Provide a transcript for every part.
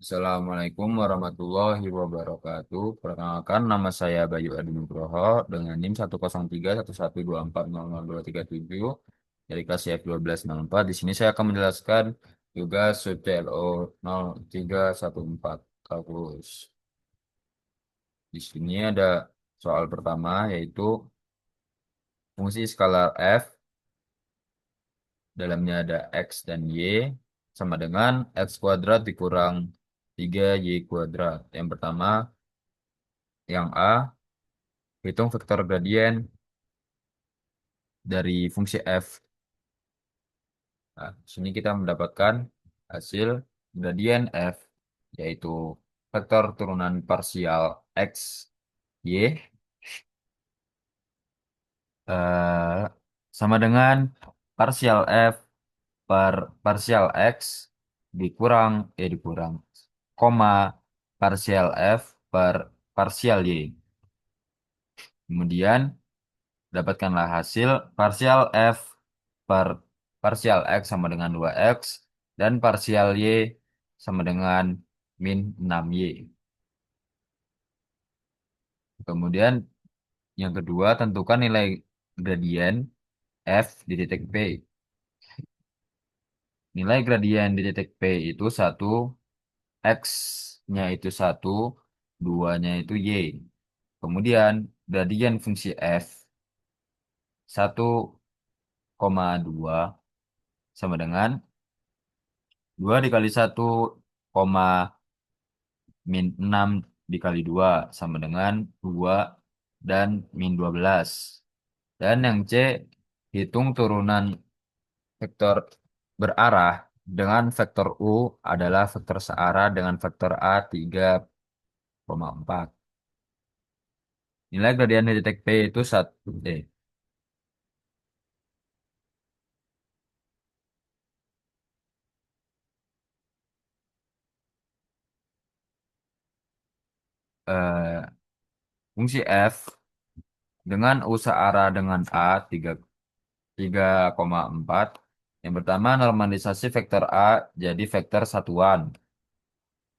Assalamualaikum warahmatullahi wabarakatuh. Perkenalkan, nama saya Bayu Adi Nugroho dengan NIM 1031124002377 dari kelas CF1204. Di sini saya akan menjelaskan tugas CLO 0314 Kalkulus. Di sini ada soal pertama yaitu fungsi skalar f, dalamnya ada x dan y, sama dengan x kuadrat dikurang 3y kuadrat. Yang pertama, yang A, hitung vektor gradien dari fungsi f. Nah, di sini kita mendapatkan hasil gradien f, yaitu vektor turunan parsial x, y, eh, sama dengan parsial f per parsial x dikurang, dikurang, koma, parsial f per parsial y. Kemudian dapatkanlah hasil parsial F per parsial X sama dengan 2X dan parsial Y sama dengan min 6Y. Kemudian yang kedua, tentukan nilai gradien F di titik P. Nilai gradien di titik P itu 1, X-nya itu 1, 2-nya itu Y. Kemudian gradien fungsi F 1,2 sama dengan 2 dikali 1, min 6 dikali 2 sama dengan 2 dan min 12. Dan yang C, hitung turunan vektor berarah dengan vektor U adalah vektor searah dengan vektor A 3,4. Nilai gradien dari titik P itu 1. eh, Fungsi F dengan U searah dengan A 3,4. Yang pertama, normalisasi vektor A jadi vektor satuan.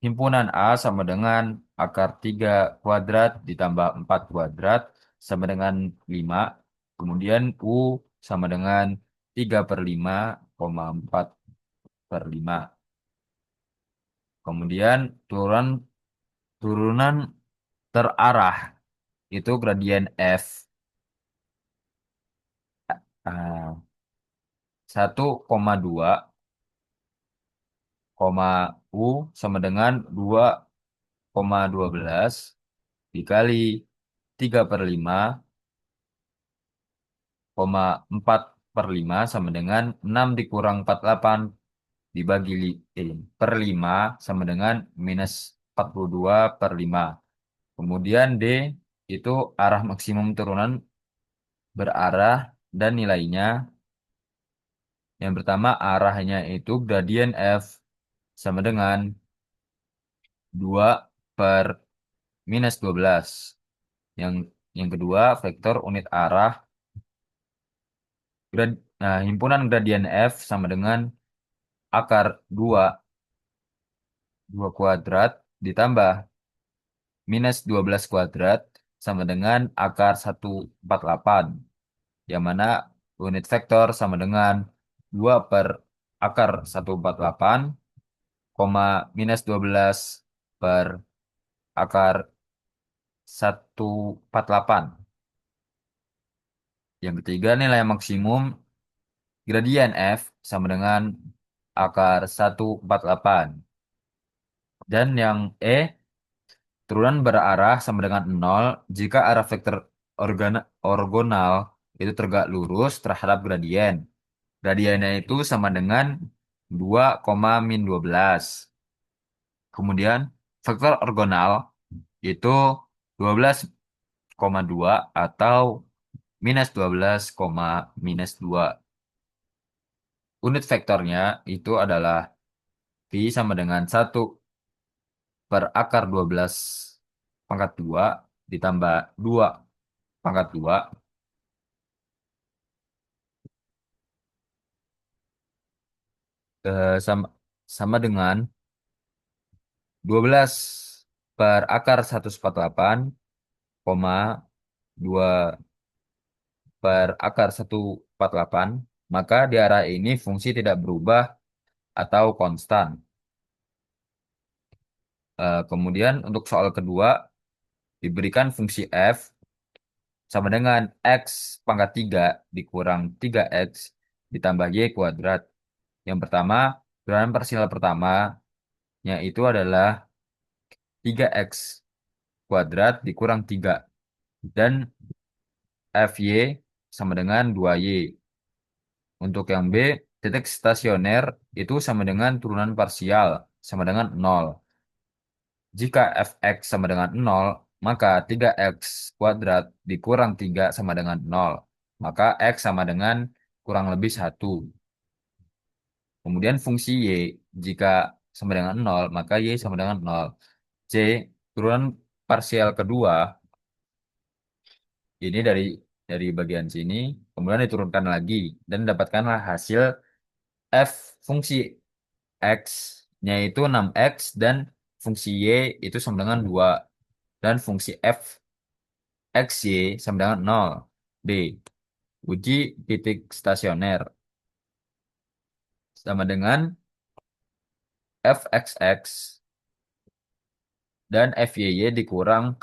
Himpunan A sama dengan akar 3 kuadrat ditambah 4 kuadrat sama dengan 5. Kemudian U sama dengan 3 per 5, 4 per 5. Kemudian turunan terarah itu gradien F. 1,2, U sama dengan 2,12 dikali 3 per 5, 4 per 5 sama dengan 6 dikurang 48 dibagi per 5 sama dengan minus 42 per 5. Kemudian D itu arah maksimum turunan berarah dan nilainya. Yang pertama, arahnya itu gradien F sama dengan 2 per minus 12. Yang yang kedua, vektor unit arah himpunan gradien F sama dengan akar 2 kuadrat ditambah minus 12 kuadrat sama dengan akar 148. Yang mana unit vektor sama dengan 2 per akar 148, koma minus 12 per akar 148. Yang ketiga, nilai maksimum gradien F sama dengan akar 148. Dan yang E, turunan berarah sama dengan 0 jika arah vektor orgonal itu tegak lurus terhadap gradien. Gradiennya itu sama dengan 2, min 12. Kemudian vektor orgonal itu 12,2 atau minus 12, minus 2. Unit vektornya itu adalah pi sama dengan 1 per akar 12 pangkat 2 ditambah 2 pangkat 2, sama, sama dengan 12 per akar 148, koma 2 per akar 148, maka di arah ini fungsi tidak berubah atau konstan. Kemudian untuk soal kedua, diberikan fungsi f sama dengan x pangkat 3 dikurang 3x ditambah y kuadrat. Yang pertama, turanan parsial pertamanya itu adalah 3x kuadrat dikurang 3. Dan fy sama dengan 2y. Untuk yang B, titik stasioner itu sama dengan turunan parsial sama dengan 0. Jika fx sama dengan 0, maka 3x kuadrat dikurang 3 sama dengan 0. Maka x sama dengan kurang lebih 1. Kemudian fungsi y, jika sama dengan 0, maka y sama dengan 0. C, turunan parsial kedua, ini dari bagian sini, kemudian diturunkan lagi, dan dapatkanlah hasil f fungsi x-nya itu 6x, dan fungsi y itu sama dengan 2. Dan fungsi f xy sama dengan 0. D. Uji titik stasioner. Sama dengan fxx dan fyy dikurang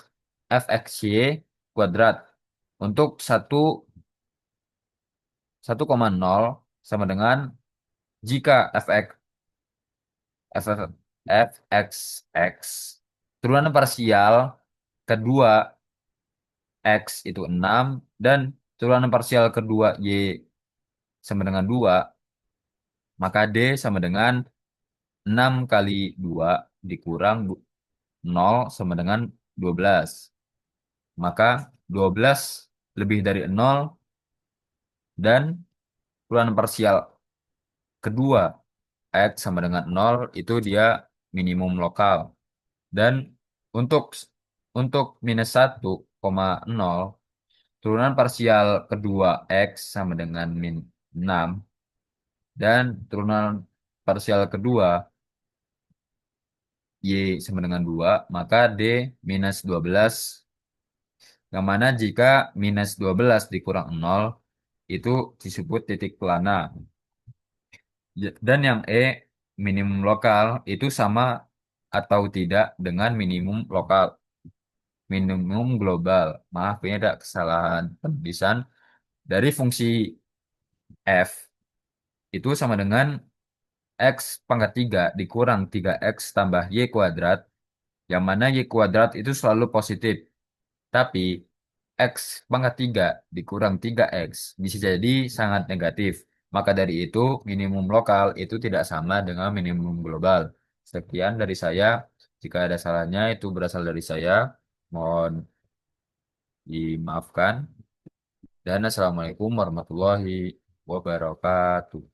fxy kuadrat. Untuk 1,0 sama dengan jika fxx turunan parsial kedua x itu 6 dan turunan parsial kedua y sama dengan 2, maka D sama dengan 6 kali 2 dikurang 0 sama dengan 12. Maka 12 lebih dari 0 dan turunan parsial kedua x sama dengan 0 itu dia minimum lokal. Dan untuk untuk minus 1,0, turunan parsial kedua x sama dengan min 6 dan turunan parsial kedua y sama dengan 2, maka D minus 12, yang mana jika minus 12 dikurang 0 itu disebut titik plana. Dan yang E, minimum lokal itu sama atau tidak dengan minimum lokal, minimum global. Maaf, ini ada kesalahan penulisan. Dari fungsi f itu sama dengan x pangkat 3 dikurang 3x tambah y kuadrat, yang mana y kuadrat itu selalu positif. Tapi x pangkat 3 dikurang 3x bisa jadi sangat negatif. Maka dari itu minimum lokal itu tidak sama dengan minimum global. Sekian dari saya. Jika ada salahnya itu berasal dari saya. Mohon dimaafkan. Dan assalamualaikum warahmatullahi wabarakatuh.